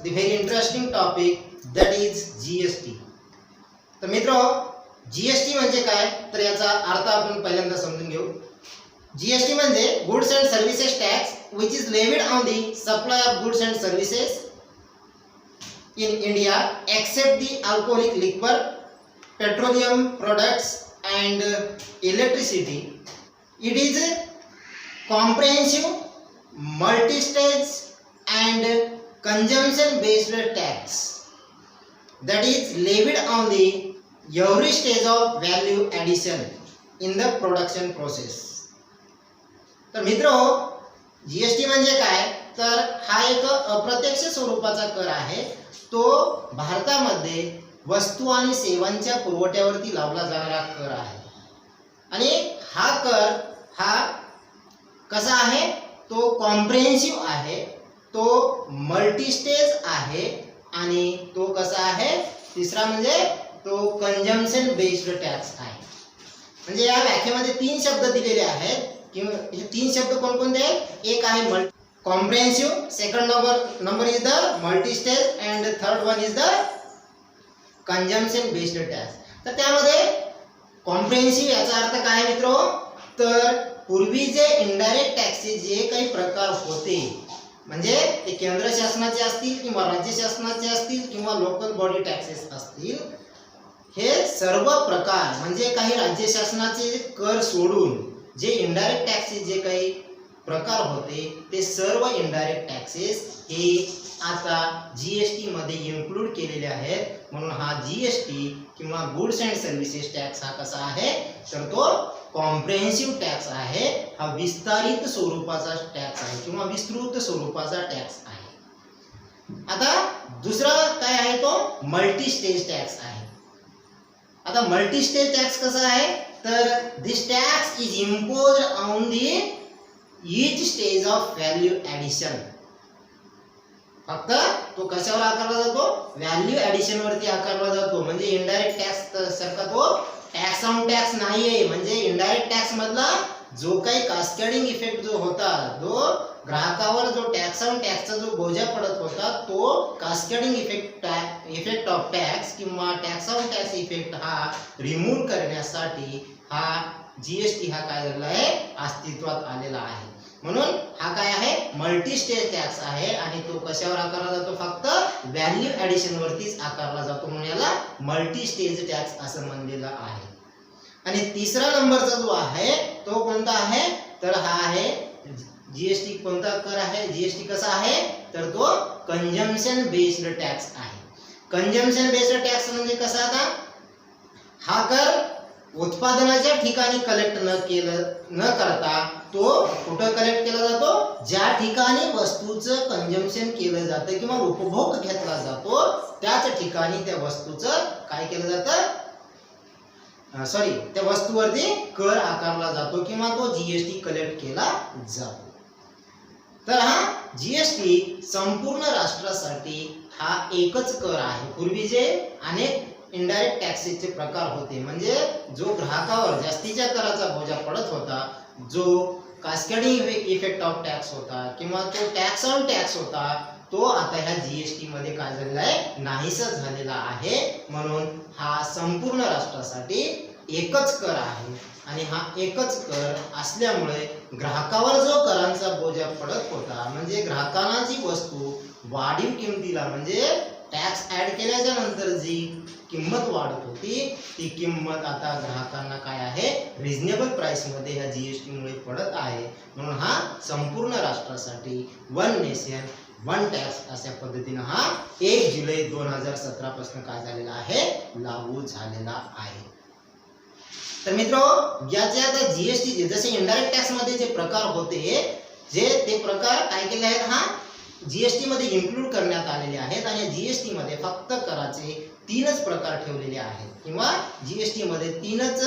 the very interesting topic, that is GST. तर मित्रो, GST म्हणजे काय तर याचा अर्थ आपण पहिल्यांदा समजून घेऊ. GST म्हणजे goods and services tax which is levied on the supply of goods and services in India except the alcoholic liquor, petroleum products and electricity. It is a comprehensive, multi-stage and consumption based tax that is levied on the every stage of value addition in the production process. तर मित्रो, GST म्हणजे काय तर हा एक अप्रत्यक्ष स्वरूपाचा कर आहे. तो भारतामध्ये वस्तू आणि सेवांच्या पुरवठ्यावरती लावला जाणारा कर आहे. आणि हा कर हा कसा आहे, तो कॉम्प्रिहेन्सिव्ह आहे, तो मल्टी स्टेज आहे आणि तो कसा आहे, तिसरा म्हणजे तो कंजम्पशन बेस्ड टॅक्स आहे. म्हणजे या व्याख्येमध्ये तीन शब्द दिलेले आहेत. किंवा हे तीन शब्द कोणकोणते आहेत, एक आहे comprehensive, second number is the multi stage and third one is the consumption based tax. तर त्यामध्ये कॉम्प्रिहेन्सिव्ह याचा अर्थ काय मित्रो, तर पूर्वी जे इनडायरेक्ट टॅक्सेस जे काही प्रकार होते, म्हणजे ते केंद्र शासनाचे असतील किंवा राज्य शासनाचे असतील किंवा लोकल बॉडी टॅक्सेस असतील, हे सर्व प्रकार म्हणजे काही राज्य शासनाचे कर सोडून जे इनडायरेक्ट टॅक्सेस जे काही प्रकार होते ते सर्व इनडायरेक्ट टॅक्सेस हे आता जीएसटी मध्ये इन्क्लूड केलेले आहेत. म्हणून हा जीएसटी किंवा गुड्स अँड सर्व्हिसेस टॅक्स हा कसा आहे तर तो कॉम्प्रिहेन्सिव्ह टॅक्स आहे. हा विस्तारित स्वरूपाचा टॅक्स आहे किंवा विस्तृत स्वरूपाचा टॅक्स आहे. आता दुसरा काय आहे तो मल्टी स्टेज टॅक्स आहे. आता मल्टी स्टेज टॅक्स कसा आहे तर this tax is imposed on the each stage of value addition. फक्त तो कशावर आकारला जातो, व्हॅल्यू ॲडिशन वरती आकारला जातो. म्हणजे इनडायरेक्ट टॅक्स सारखा तो टॅक्स ऑन टॅक्स नाहीये. म्हणजे इनडायरेक्ट टॅक्स मधला जो काही कास्केडिंग इफेक्ट जो होता, जो ग्राहकावर जो टॅक्स ऑन टॅक्सचा जो बोजा पडत होता, तो कास्केडिंग इफेक्ट ऑफ टॅक्स किंवा टॅक्स ऑन टॅक्स इफेक्ट हा रिमूव्ह करण्यासाठी हा जीएसटी हा काय झालेला आहे, अस्तित्वात आलेला आहे. म्हणून हा काय आहे, मल्टी स्टेज टॅक्स आहे आणि तो कशावर आकारला जातो, फक्त व्हॅल्यू ॲडिशन वरतीच आकारला जातो. म्हणून याला मल्टी स्टेज टॅक्स असं म्हणलेलं आहे. आणि तिसरा नंबरचा जो आहे तो कोणता आहे तर हा आहे जीएसटी. कोणता कर आहे, जीएसटी कसा आहे तर तो कंजम्पशन बेस्ड टॅक्स आहे. कंजम्पशन बेस्ड टॅक्स म्हणजे कसा, आता हा कर उत्पादनाच्या ठिकाणी कलेक्ट न करता तो कुठं कलेक्ट केला जातो, ज्या ठिकाणी वस्तूचं कंजम्पशन केलं जातं किंवा उपभोग घेतला जातो त्याच ठिकाणी त्या वस्तूचं काय केलं जातं, त्या वस्तूवरती कर आकारला जातो किंवा तो जीएसटी कलेक्ट केला जातो. तर हा जीएसटी संपूर्ण राष्ट्रासाठी हा एकच कर आहे. पूर्वी जे अनेक इनडायरेक्ट टॅक्सेसचे प्रकार होते, म्हणजे जो ग्राहकावर जास्तीच्या कराचा बोजा पडत होता, जो कास्केडिंग इफेक्ट ऑफ टॅक्स होता किंवा तो टॅक्स ऑन टॅक्स होता, तो आता ह्या जीएसटी मध्ये काय झालेला आहे, नाहीसा झालेला आहे. म्हणून हा संपूर्ण राष्ट्रासाठी एकच कर आहे. आणि हा एकच कर असल्यामुळे ग्राहकावर जो करांचा बोजा पडत होता, म्हणजे ग्राहकांना जी वस्तू वाढीव किमतीला म्हणजे टॅक्स ऍड केल्याच्या नंतर जी किंमत वाढत होती, ती किंमत आता ग्राहकांना काय आहे, रिझनेबल प्राइस मध्ये ह्या जीएसटी मुळे पडत आहे. म्हणून हा संपूर्ण राष्ट्रासाठी वन नेशन वन टॅक्स अशा पद्धतीने हा 1 जुलै 2017 पासून काय झालेला आहे, लागू झालेला आहे. तर मित्रो, याचे आता जीएसटी जसे इनडायरेक्ट टॅक्स मध्ये जे प्रकार होते, जे ते प्रकार काय केले आहेत, हा जीएसटी मध्ये इन्क्लूड करण्यात आलेले आहेत. आणि जीएसटी मध्ये फक्त कराचे 3च प्रकार ठेवलेले आहेत किंवा जीएसटी मध्ये 3च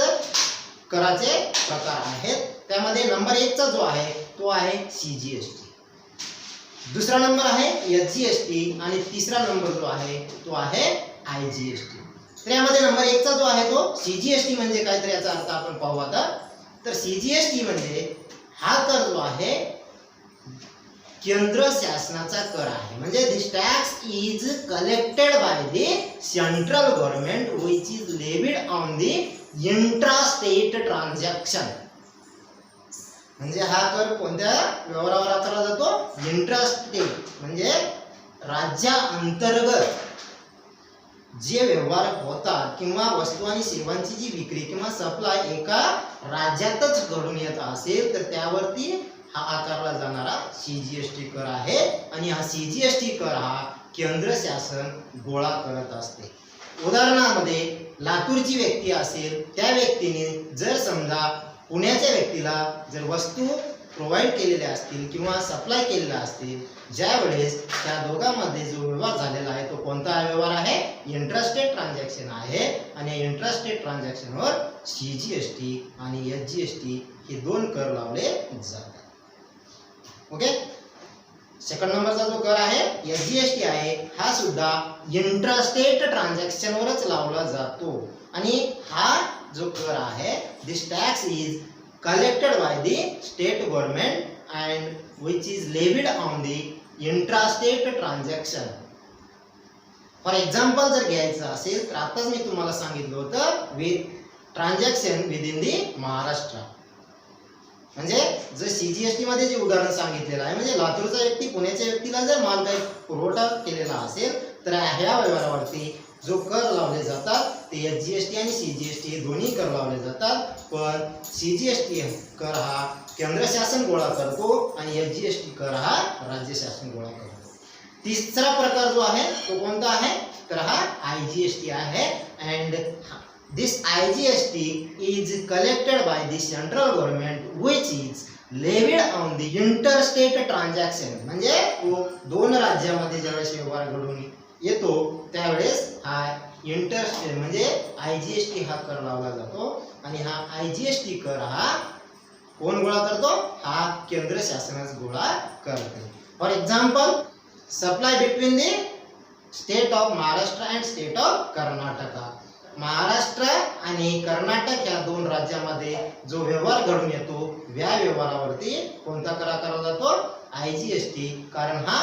कराचे प्रकार आहेत. त्यामध्ये नंबर 1 चा जो आहे तो आहे सीजीएसटी, दुसरा नंबर आहे एचजीएसटी आणि तिसरा नंबर जो आहे तो आहे आयजीएसटी. तर यामध्ये नंबर 1 चा जो आहे तो सीजीएसटी म्हणजे काय तर याचा अर्थ आपण पाहू आता. तर सीजीएसटी म्हणजे हा कर जो आहे केंद्र शासनाचा कर आहे. म्हणजे this tax is collected by the central government which is levied on the intra state transaction. म्हणजे हा कर कोणत्या व्यवहारावर आकारला जातो? इंट्रा स्टेट म्हणजे राज्यांतर्गत जे व्यवहार होतात किंवा वस्तू आणि सेवांची जी विक्री किंवा सप्लाय एका राज्यातच घडून येत असेल तर त्यावरती हा आकारला जाणारा सीजीएसटी कर आहे. आणि हा सीजीएसटी कर हा केंद्र शासन गोळा करत असते. उदाहरणामध्ये लातूरची व्यक्ती असेल, त्या व्यक्तीने जर समजा पुण्याच्या व्यक्तीला जर वस्तू प्रोव्हाइड केलेल्या असतील किंवा सप्लाय केलेल्या असतील, ज्या वेळेस त्या दोघांमध्ये जो व्यवहार झालेला आहे तो कोणता व्यवहार आहे? इंट्रास्टेट ट्रान्झॅक्शन आहे. आणि इंट्रास्टेट ट्रान्झॅक्शनवर सीजीएसटी आणि एसजीएसटी हे दोन कर लावले जातात. ओके. सेकंड नंबरचा जो कर आहे एसजीएसटी आहे, हा सुद्धा इंट्रास्टेट ट्रान्झॅक्शनवरच लावला जातो. आणि हा जो कर आहे this tax is collected by the state government and which is levied on the intrastate transaction. For example जर घ्यायचं असेल तर आताच मी तुम्हाला सांगितलं होतं विथ ट्रान्झॅक्शन विद इन दी महाराष्ट्र. म्हणजे जर सीजीएसटी मध्ये जे उदाहरण सांगितलेलं आहे, म्हणजे लातूरचा व्यक्ती पुण्याच्या व्यक्तीला जर माल काही पुरवठा केलेला असेल तर ह्या व्यवहारावरती जो कर लावले जातात ते एसजीएसटी आणि सीजीएसटी दोन्ही कर लावले जातात. पण सीजीएसटी कर हा केंद्र शासन गोळा करतो आणि एसजीएसटी कर हा राज्य शासन गोळा करतो. तिसरा प्रकार जो आहे तो कोणता आहे तर हा आयजीएसटी आहे. And this IGST is collected by the central government which is levied on the interstate transaction. म्हणजे दोन राज्यामध्ये ज्यावेळेस व्यवहार घडून येतो त्यावेळेस हा इंटरस्टेट म्हणजे आयजीएसटी हा कर लावला जातो. आणि हा आयजीएसटी कर हा कोण गोळा करतो? हा केंद्र शासनच गोळा करते. For example supply between the state of Maharashtra and state of Karnataka. Maharashtra आणि कर्नाटक या दोन राज्यामध्ये जो व्यवहार घडून येतो या व्यवहारावरती कोणता कर आकारला जातो? आयजीएसटी. कारण हा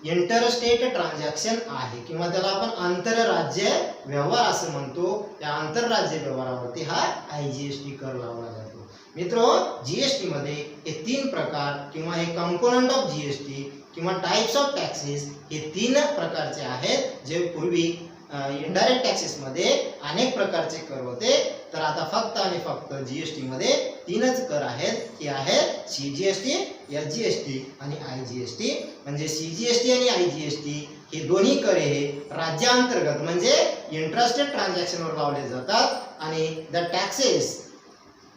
इंटरस्टेट ट्रान्झॅक्शन आहे किंवा त्याला आपण आंतरराज्य व्यवहार असं म्हणतो. या आंतरराज्य व्यवहारावरती हा आयजीएसटी कर लावला जातो. मित्रो, जीएसटी मध्ये हे तीन प्रकार किंवा हे कंपोनंट ऑफ जीएसटी किंवा टाइप्स ऑफ टॅक्सेस हे तीन प्रकारचे आहेत. जे पूर्वी इनडायरेक्ट टॅक्सेस मध्ये अनेक प्रकारचे कर होते, तर आता फक्त आणि फक्त जीएसटी मध्ये तीनच कर आहेत. हे आहेत सीजीएसटी, एसजीएसटी आणि आयजीएसटी. म्हणजे सीजीएसटी आणि आयजीएसटी हे दोन्ही कर हे राज्यांतर्गत म्हणजे इंट्रास्टेट ट्रान्झॅक्शनवर लावले जातात. आणि the taxes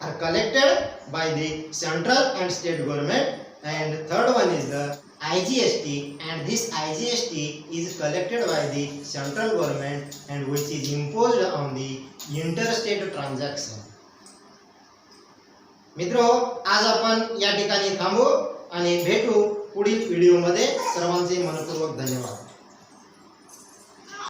are collected by the central and state government. And third one is the IGST, and this IGST is collected by the central government and which is imposed on the interstate transaction. मित्रो, आज आपण या ठिकाणी थांबू आणि भेटू पुढील व्हिडिओमध्ये. सर्वांचे मनपूर्वक धन्यवाद.